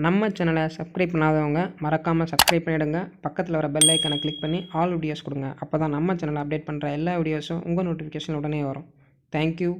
நம்ம சேனலை சப்ஸ்கிரைப் பண்ணாதவங்க மறக்காமல் சப்ஸ்கிரைப் பண்ணிவிடுங்க. பக்கத்தில் வர பெல் ஐக்கனை கிளிக் பண்ணி ஆல் வீடியோஸ் கொடுங்க. அப்போ தான் நம்ம சேனலை அப்டேட் பண்ணுற எல்லா வீடியோஸும் உங்கள் நோட்டிஃபிகேஷன் உடனே வரும். Thank you.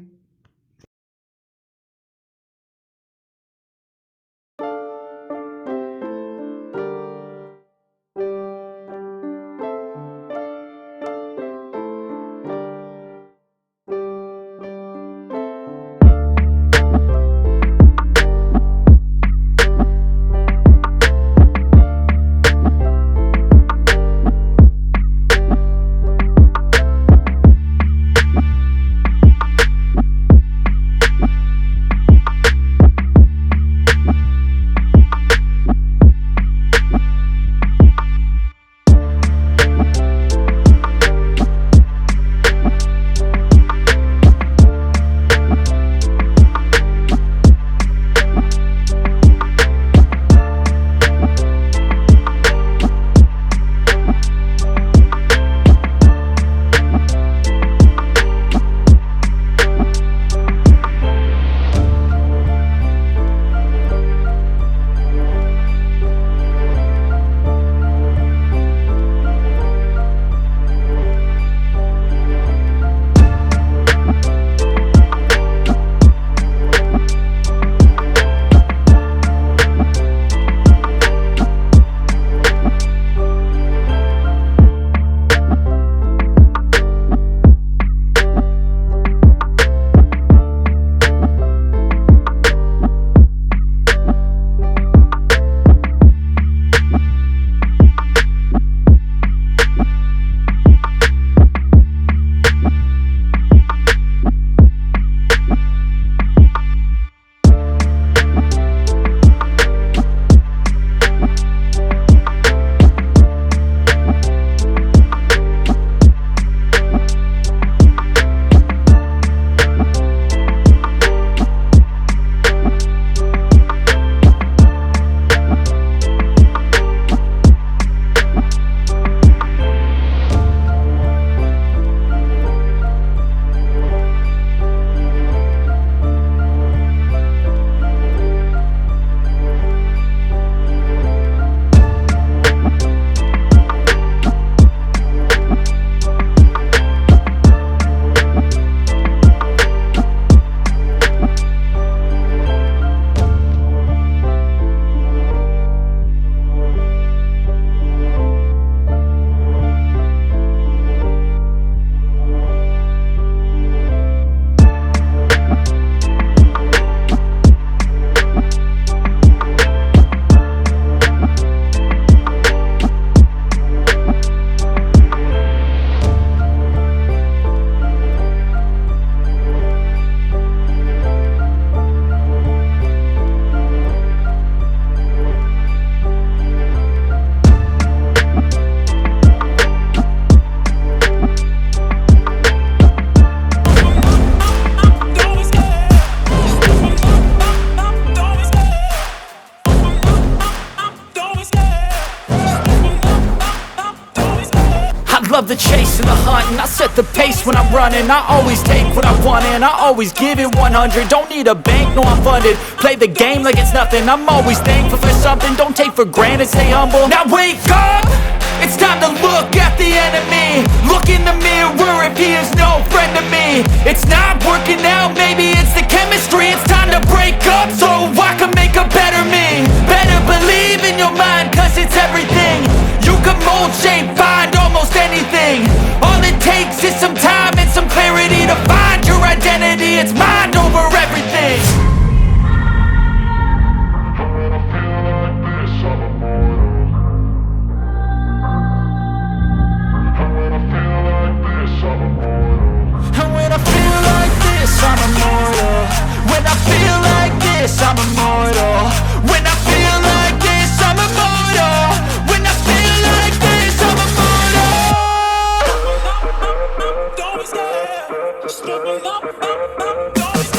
Love the chase and the hunt, and I set the pace when I'm running. I always take what I want and I always give it 100. Don't need a bank, no I'm funded. Play the game like it's nothing. I'm always thankful for something. Don't take for granted, stay humble. Now wake up, it's time to look at the enemy. Look in the mirror if he is no friend to me. It's not working out, maybe it's the chemistry. It's time to break up so I can make a better me. Better believe in your mind, cause it's everything. You can mold, shape, find almost anything. All it takes is some time and some clarity to find your identity. It's mind over everything. When I feel like this, I'm immortal. When I feel like this, I'm immortal. And when I feel like this, I'm immortal. When I feel like this, I'm immortal. When I feel like this, I'm immortal. When I feel like this, I'm immortal. Don't be scared, just give me up.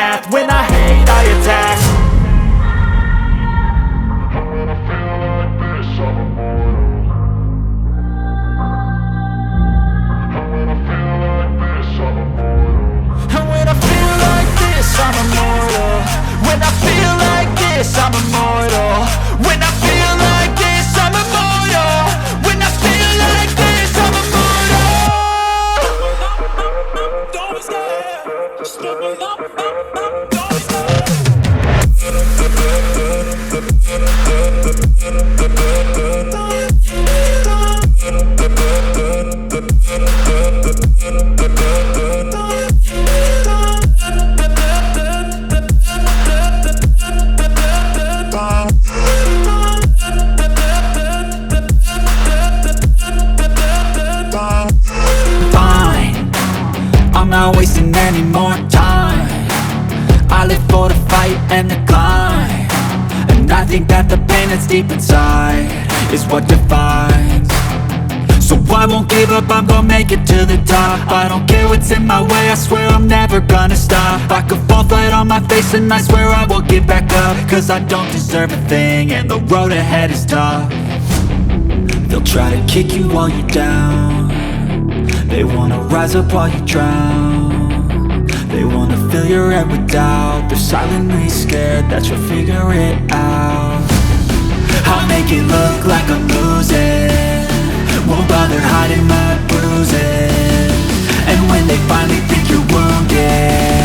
path. When I hate, I attack. And when I feel like this, I'm immortal. And when I feel like this, I'm immortal. And when I feel like this, I'm immortal. When I feel like this, I'm immortal. When I feel like this, I'm immortal. When I feel like this, I'm immortal. Don't be scared. Just give me up. Don't be scared. I'm not wasting any more time. I live for the fight and the climb. And I think that the pain that's deep inside is what defines. So I won't give up, I'm gonna make it to the top. I don't care what's in my way, I swear I'm never gonna stop. I could fall flat on my face and I swear I will get back up. Cause I don't deserve a thing and the road ahead is tough. They'll try to kick you while you're down. They wanna rise up while you drown. They wanna fill your head with doubt. They're silently scared that you'll figure it out. I'll make it look like I'm losing. Won't bother hiding my bruises. And when they finally think you're wounded,